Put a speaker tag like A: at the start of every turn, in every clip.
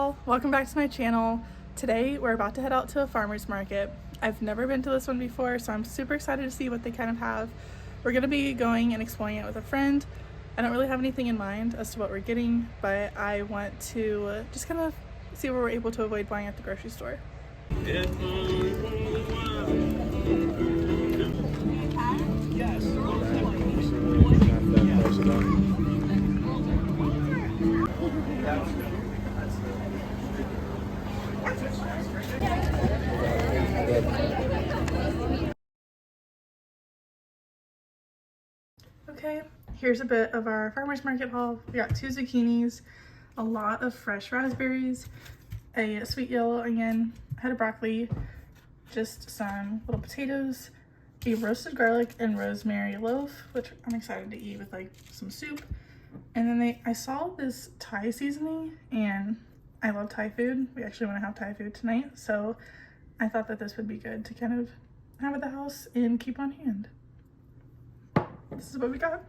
A: y'all, welcome back to my channel. Today we're about to head out to a farmer's market. I've never been to this one before, so I'm super excited to see what they kind of have. We're going to be going and exploring it with a friend. I don't really have anything in mind as to what we're getting, but I want to just kind of see what we're able to avoid buying at the grocery store. Okay, here's a bit of our farmer's market haul. We got 2 zucchinis, a lot of fresh raspberries, a sweet yellow onion, a head of broccoli, just some little potatoes, a roasted garlic and rosemary loaf, which I'm excited to eat with like some soup. And then I saw this Thai seasoning, and I love Thai food. We actually want to have Thai food tonight, so I thought that this would be good to kind of have at the house and keep on hand. This is what we got.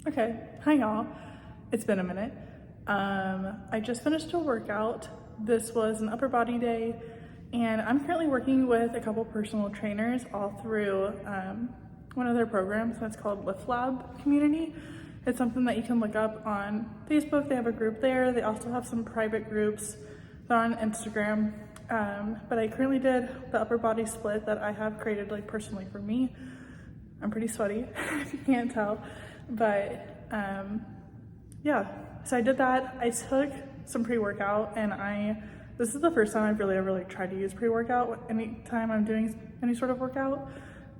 A: Okay, hi y'all. It's been a minute. I just finished a workout. This was an upper body day, and I'm currently working with a couple personal trainers all through one of their programs that's called Lift Lab Community. It's something that you can look up on Facebook. They have a group there. They also have some private groups. They're on Instagram. But I currently did the upper body split that I have created like personally for me. I'm pretty sweaty, if you can't tell. But yeah, so I did that. I took some pre-workout, and this is the first time I've really ever like tried to use pre-workout anytime I'm doing any sort of workout.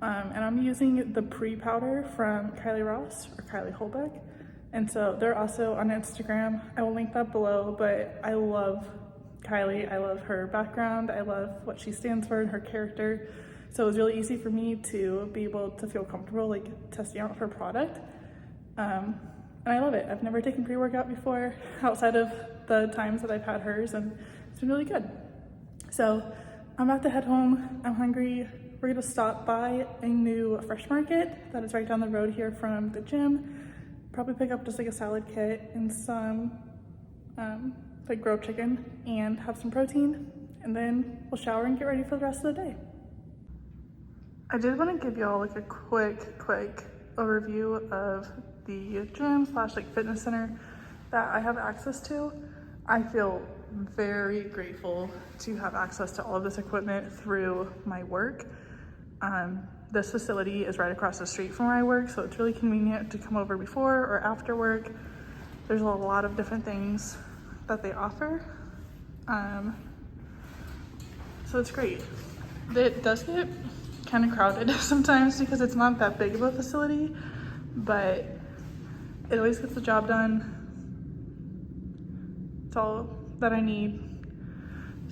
A: And I'm using the pre-powder from Kylie Ross or Kylie Holbeck. And so they're also on Instagram. I will link that below, but I love Kylie. I love her background. I love what she stands for and her character. So it was really easy for me to be able to feel comfortable like testing out her product. And I love it. I've never taken pre-workout before outside of the times that I've had hers, and it's been really good. So I'm about to head home. I'm hungry. We're gonna stop by a new Fresh Market that is right down the road here from the gym. Probably pick up just like a salad kit and some like grilled chicken and have some protein, and then we'll shower and get ready for the rest of the day. I did want to give y'all like a quick overview of the gym / like fitness center that I have access to. I feel very grateful to have access to all of this equipment through my work. This facility is right across the street from where I work, so it's really convenient to come over before or after work. There's a lot of different things that they offer. So it's great. It does get kind of crowded sometimes because it's not that big of a facility, but it always gets the job done. It's all that I need.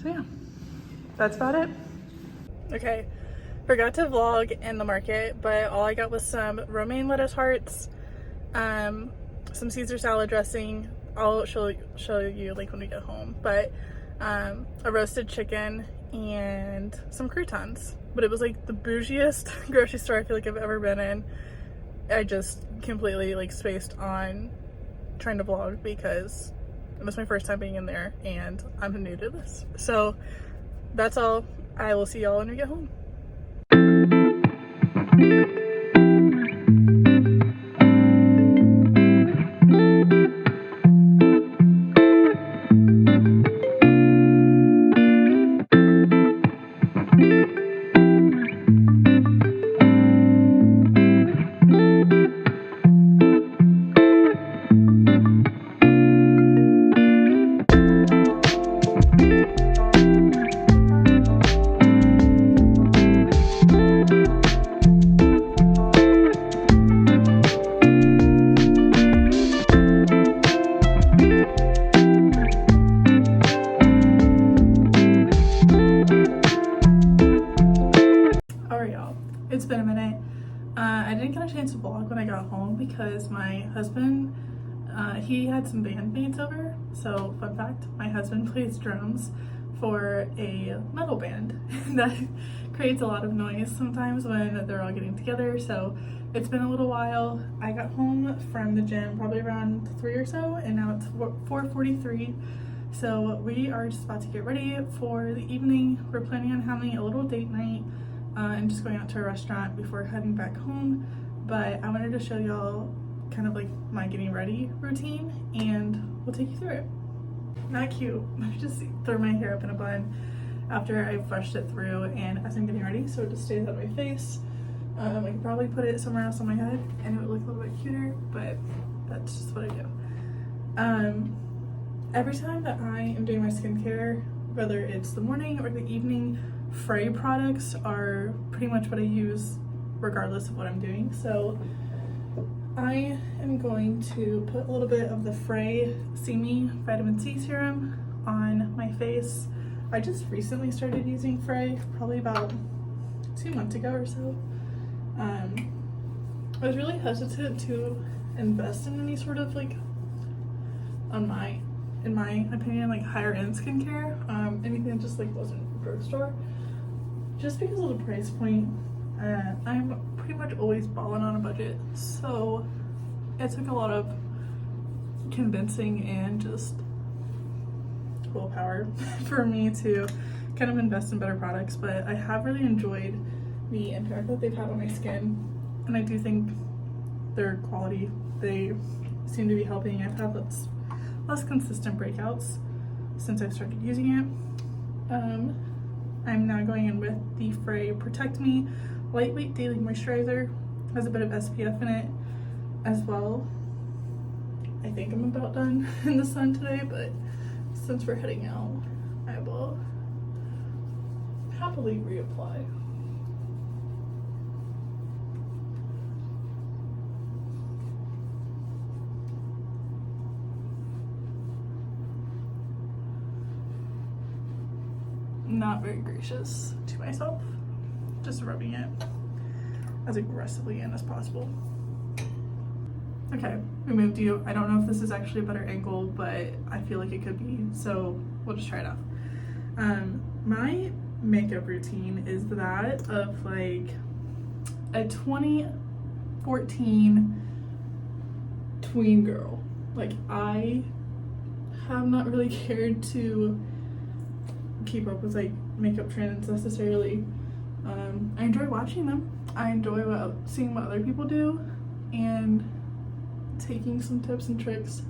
A: So yeah, that's about it. Okay, forgot to vlog in the market, but all I got was some romaine lettuce hearts, some Caesar salad dressing. I'll show you like when we get home, but a roasted chicken and some croutons. But it was like the bougiest grocery store I feel like I've ever been in. I just completely like spaced on trying to vlog because it was my first time being in there and I'm new to this. So that's all. I will see y'all when we get home. I didn't get a chance to vlog when I got home because my husband, he had some bandmates over. So fun fact, my husband plays drums for a metal band that creates a lot of noise sometimes when they're all getting together. So it's been a little while. I got home from the gym probably around 3 or so, and now it's 4:43. So we are just about to get ready for the evening. We're planning on having a little date night and just going out to a restaurant before heading back home. But I wanted to show y'all kind of like my getting ready routine, and we'll take you through it. Not cute. I just throw my hair up in a bun after I've brushed it through and as I'm getting ready, so it just stays out of my face. I could probably put it somewhere else on my head and it would look a little bit cuter, but that's just what I do. Every time that I am doing my skincare, whether it's the morning or the evening, Frey products are pretty much what I use regardless of what I'm doing. So I am going to put a little bit of the Frey See Me Vitamin C Serum on my face. I just recently started using Frey, probably about 2 months ago or so. I was really hesitant to invest in any sort of like, in my opinion, like higher end skincare, anything that just like wasn't drugstore, just because of the price point. I'm pretty much always balling on a budget, so it took a lot of convincing and just willpower for me to kind of invest in better products. But I have really enjoyed the impact that they've had on my skin, and I do think their quality, they seem to be helping. I've had less consistent breakouts since I've started using it. I'm now going in with the Frey Protect Me Lightweight Daily Moisturizer. Has a bit of SPF in it as well. I think I'm about done in the sun today, but since we're heading out, I will happily reapply. Not very gracious to myself, just rubbing it as aggressively in as possible. Okay, we moved you. I don't know if this is actually a better angle, but I feel like it could be, so we'll just try it out. My makeup routine is that of like a 2014 tween girl. Like, I have not really cared to keep up with like makeup trends necessarily. I enjoy watching them. I enjoy seeing what other people do and taking some tips and tricks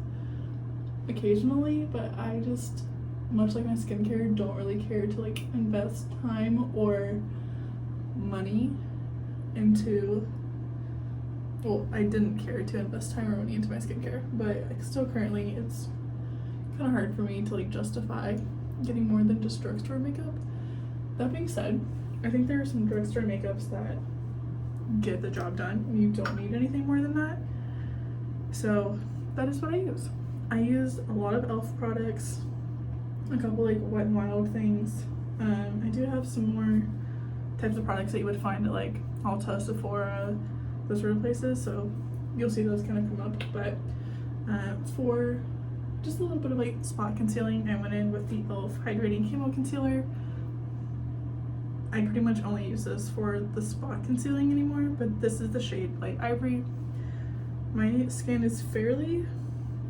A: occasionally, but I just, much like my skincare, don't really care to like invest time or money into, well, I didn't care to invest time or money into my skincare, but like, still currently it's kind of hard for me to like justify getting more than just drugstore makeup. That being said, I think there are some drugstore makeups that get the job done and you don't need anything more than that. So that is what I use. I use a lot of e.l.f. products, a couple like Wet n Wild things. I do have some more types of products that you would find at like Ulta, Sephora, those sort of places, so you'll see those kind of come up. But for just a little bit of like spot concealing, I went in with the e.l.f. Hydrating Camo Concealer. I pretty much only use this for the spot concealing anymore, but this is the shade Light Ivory. My skin is fairly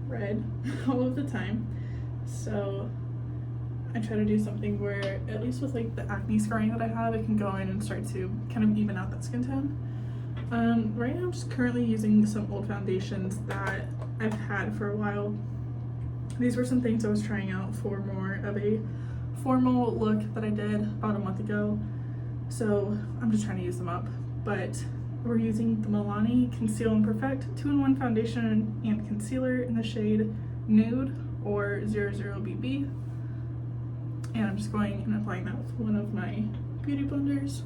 A: red all of the time, so I try to do something where, at least with like the acne scarring that I have, it can go in and start to kind of even out that skin tone. Right now I'm just currently using some old foundations that I've had for a while. These were some things I was trying out for more of a formal look that I did about a month ago, so I'm just trying to use them up. But we're using the Milani Conceal and Perfect 2-in-1 foundation and concealer in the shade Nude or 00BB, and I'm just going and applying that with one of my beauty blenders.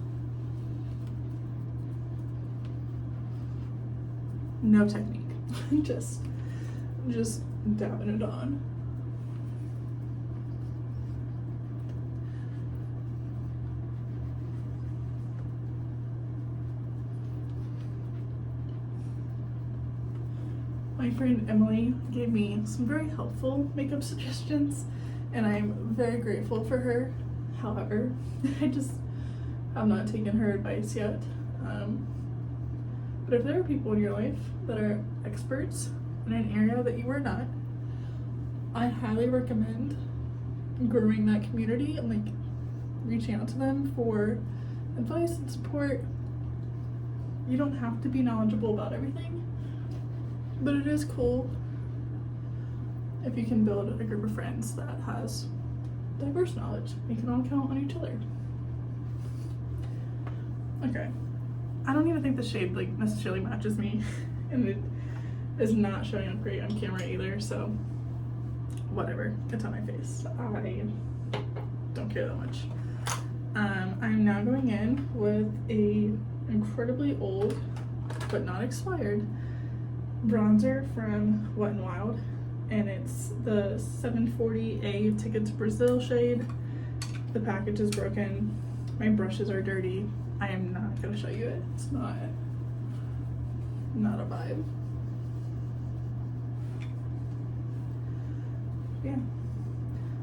A: No technique, just dabbing it on. My friend Emily gave me some very helpful makeup suggestions, and I'm very grateful for her. However, I just have not taken her advice yet. But if there are people in your life that are experts in an area that you are not, I highly recommend growing that community and like reaching out to them for advice and support. You don't have to be knowledgeable about everything, but it is cool if you can build a group of friends that has diverse knowledge. You can all count on each other. Okay, I don't even think the shade like necessarily matches me, and it is not showing up great on camera either, so whatever, it's on my face. I don't care that much. I'm now going in with a incredibly old but not expired bronzer from Wet n Wild, and it's the 740A Ticket to Brazil shade. The package is broken, my brushes are dirty. I am not gonna show you it. It's not a vibe. Yeah,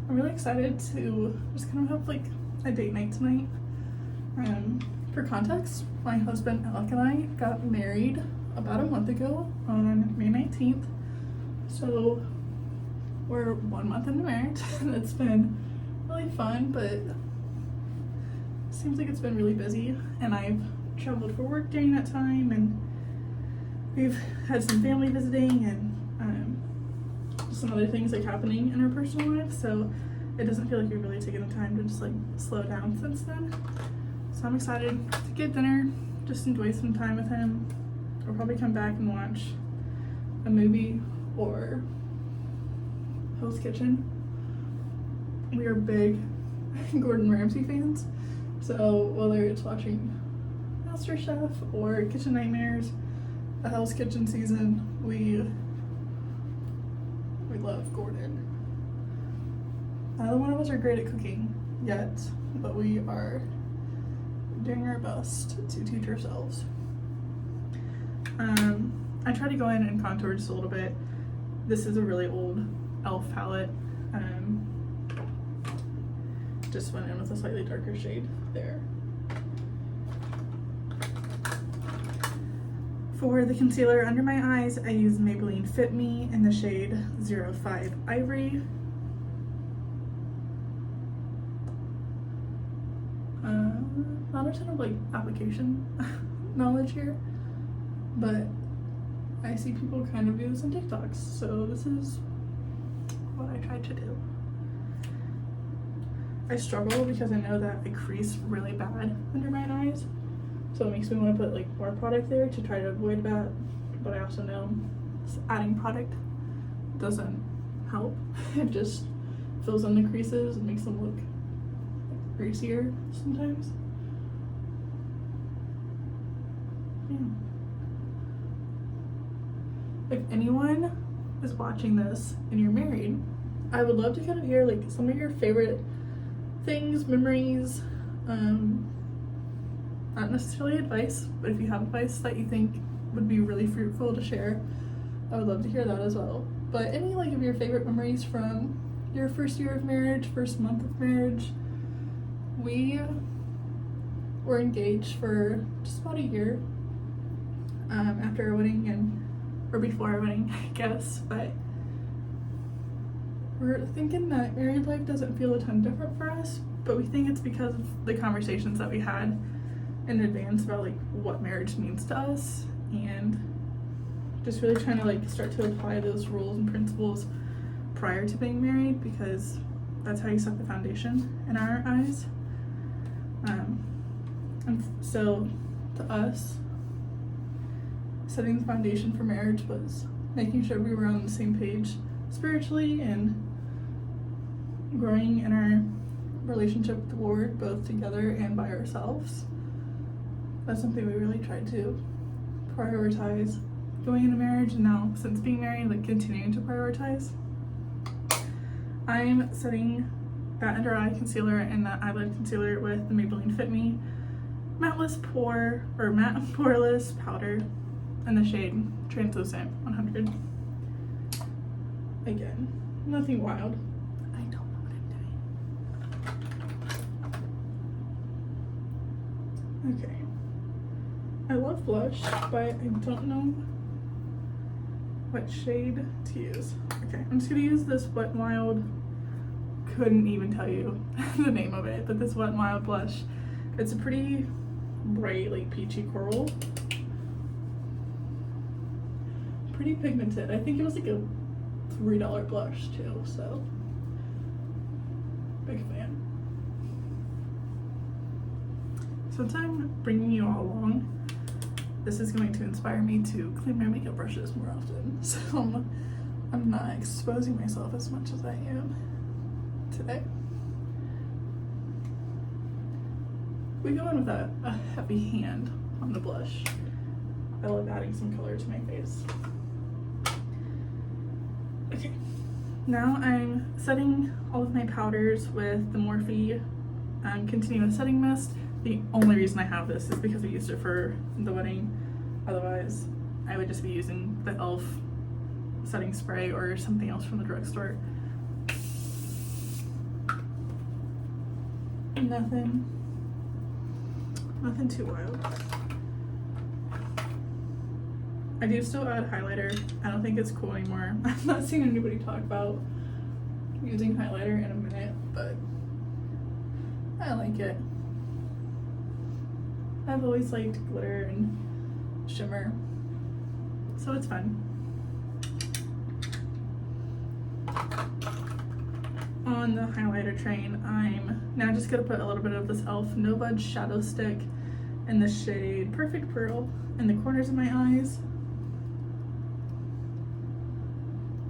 A: I'm really excited to just kind of have like a date night tonight. For context, my husband Alec and I got married about a month ago on May 19th. So we're 1 month into marriage. It's been really fun, but it seems like it's been really busy, and I've traveled for work during that time, and we've had some family visiting and some other things like happening in our personal life, so it doesn't feel like we've really taken the time to just like slow down since then. So I'm excited to get dinner, just enjoy some time with him. We'll probably come back and watch a movie or Hell's Kitchen. We are big Gordon Ramsay fans, so whether it's watching MasterChef or Kitchen Nightmares, a Hell's Kitchen season, we love Gordon. Neither one of us are great at cooking yet, but we are doing our best to teach ourselves. I tried to go in and contour just a little bit. This is a really old e.l.f. palette. Just went in with a slightly darker shade there. For the concealer under my eyes, I use Maybelline Fit Me in the shade 05 Ivory. Not a ton of like application knowledge here, but I see people kind of do this on TikToks, so this is what I tried to do. I struggle because I know that I crease really bad under my eyes, so it makes me want to put like more product there to try to avoid that, but I also know adding product doesn't help. It just fills in the creases and makes them look like greasier sometimes. Yeah. If anyone is watching this and you're married, I would love to kind of hear like some of your favorite things, memories, not necessarily advice, but if you have advice that you think would be really fruitful to share, I would love to hear that as well. But any like of your favorite memories from your first year of marriage, first month of marriage. We were engaged for just about a year after our wedding, or before our wedding, I guess, but we're thinking that married life doesn't feel a ton different for us, but we think it's because of the conversations that we had in advance about like what marriage means to us, and just really trying to like start to apply those rules and principles prior to being married, because that's how you set the foundation in our eyes. And so to us, setting the foundation for marriage was making sure we were on the same page spiritually and growing in our relationship with the Lord, both together and by ourselves. That's something we really tried to prioritize going into marriage, and now since being married, like continuing to prioritize. I'm setting that under eye concealer and that eyelid concealer with the Maybelline Fit Me Matteless Pore, or Matte Poreless Powder in the shade Translucent 100. Again, nothing wild. I don't know what I'm doing. Okay. I love blush, but I don't know what shade to use. Okay, I'm just gonna use this Wet n Wild. Couldn't even tell you the name of it, but this Wet n Wild blush. It's a pretty bright, like peachy coral. Pretty pigmented. I think it was like a $3 blush too, so big fan. Since I'm bringing you all along, this is going to inspire me to clean my makeup brushes more often, so I'm not exposing myself as much as I am today. We go in with a heavy hand on the blush. I love adding some color to my face. Okay, now I'm setting all of my powders with the Morphe Continuous Setting Mist. The only reason I have this is because I used it for the wedding. Otherwise, I would just be using the e.l.f. setting spray or something else from the drugstore. Nothing too wild. I do still add highlighter. I don't think it's cool anymore. I'm not seeing anybody talk about using highlighter in a minute, but I like it. I've always liked glitter and shimmer, so it's fun. On the highlighter train, I'm now just gonna put a little bit of this e.l.f. No Budge Shadow Stick in the shade Perfect Pearl in the corners of my eyes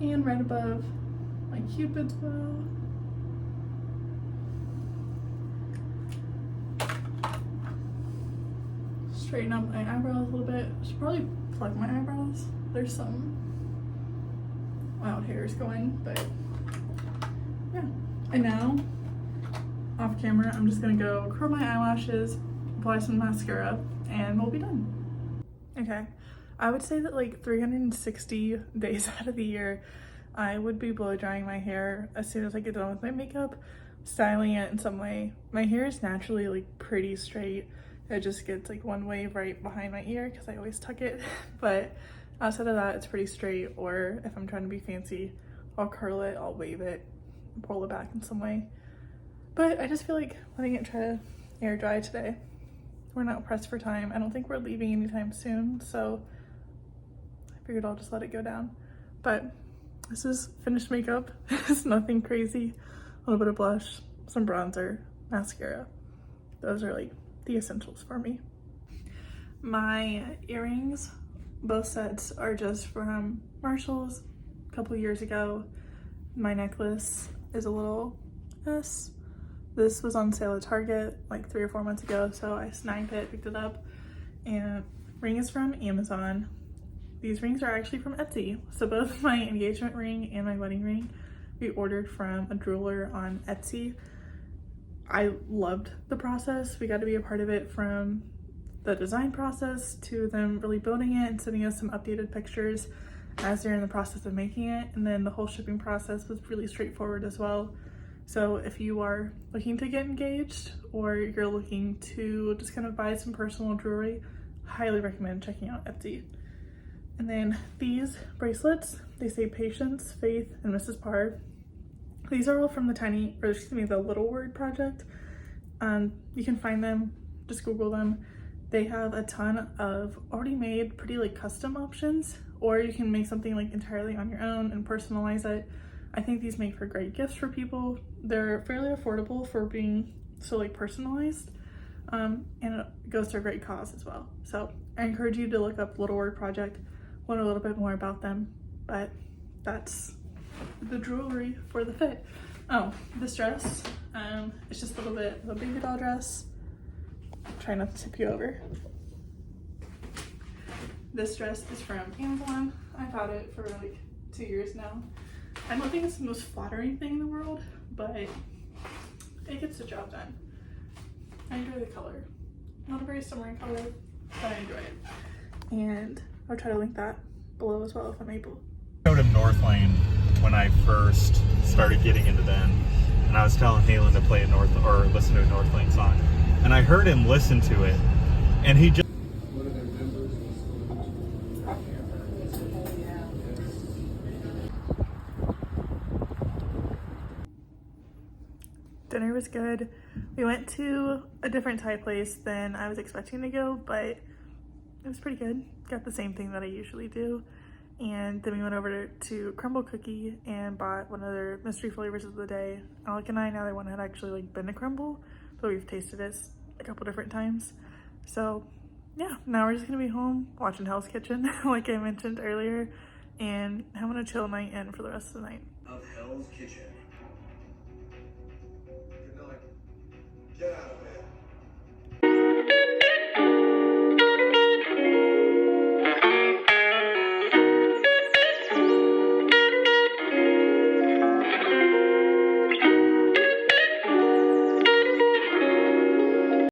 A: and right above my Cupid's bow. Straighten up my eyebrows a little bit. Should probably plug my eyebrows. There's some wild hairs going, but yeah. And now, off camera, I'm just gonna go curl my eyelashes, apply some mascara, and we'll be done. Okay, I would say that like 360 days out of the year, I would be blow drying my hair as soon as I get done with my makeup, styling it in some way. My hair is naturally like pretty straight. It just gets like one wave right behind my ear because I always tuck it. But outside of that, it's pretty straight. Or if I'm trying to be fancy, I'll curl it, I'll wave it, pull it back in some way. But I just feel like letting it try to air dry today. We're not pressed for time. I don't think we're leaving anytime soon, so I figured I'll just let it go down. But this is finished makeup. It's nothing crazy. A little bit of blush, some bronzer, mascara. Those are like the essentials for me. My earrings, both sets, are just from Marshalls a couple years ago. My necklace is a little mess. This was on sale at Target like 3 or 4 months ago, so I snagged it, picked it up. And ring is from Amazon. These rings are actually from Etsy. So both my engagement ring and my wedding ring we ordered from a jeweler on Etsy. I loved the process. We got to be a part of it from the design process to them really building it and sending us some updated pictures as they're in the process of making it. And then the whole shipping process was really straightforward as well. So if you are looking to get engaged or you're looking to just kind of buy some personal jewelry, highly recommend checking out Etsy. And then these bracelets, they say Patience, Faith, and Mrs. Parr. These are all from the Little Word Project. You can find them, just Google them. They have a ton of already made pretty like custom options, or you can make something like entirely on your own and personalize it. I think these make for great gifts for people. They're fairly affordable for being so like personalized, and it goes to a great cause as well. So I encourage you to look up Little Word Project, learn a little bit more about them, but that's the jewelry for the fit. Oh, this dress, it's just a little bit of a baby doll dress. Try not to tip you over. This dress is from Amazon. I've had it for like 2 years now. I don't think it's the most flattering thing in the world, but it gets the job done. I enjoy the color. Not a very summery color, but I enjoy it. And I'll try to link that below as well if I'm able.
B: Go to North Lane when I first started getting into them, and I was telling Halen to play listen to a Northlane song, and I heard him listen to it, and he just.
A: Dinner was good. We went to a different Thai place than I was expecting to go, but it was pretty good. Got the same thing that I usually do. And then we went over to Crumble Cookie and bought one of their mystery flavors of the day. Alec and I, neither one had actually been to Crumble, but we've tasted it a couple different times. So yeah, now we're just gonna be home watching Hell's Kitchen, like I mentioned earlier, and having a chill night in for the rest of the night.
C: Of Hell's Kitchen.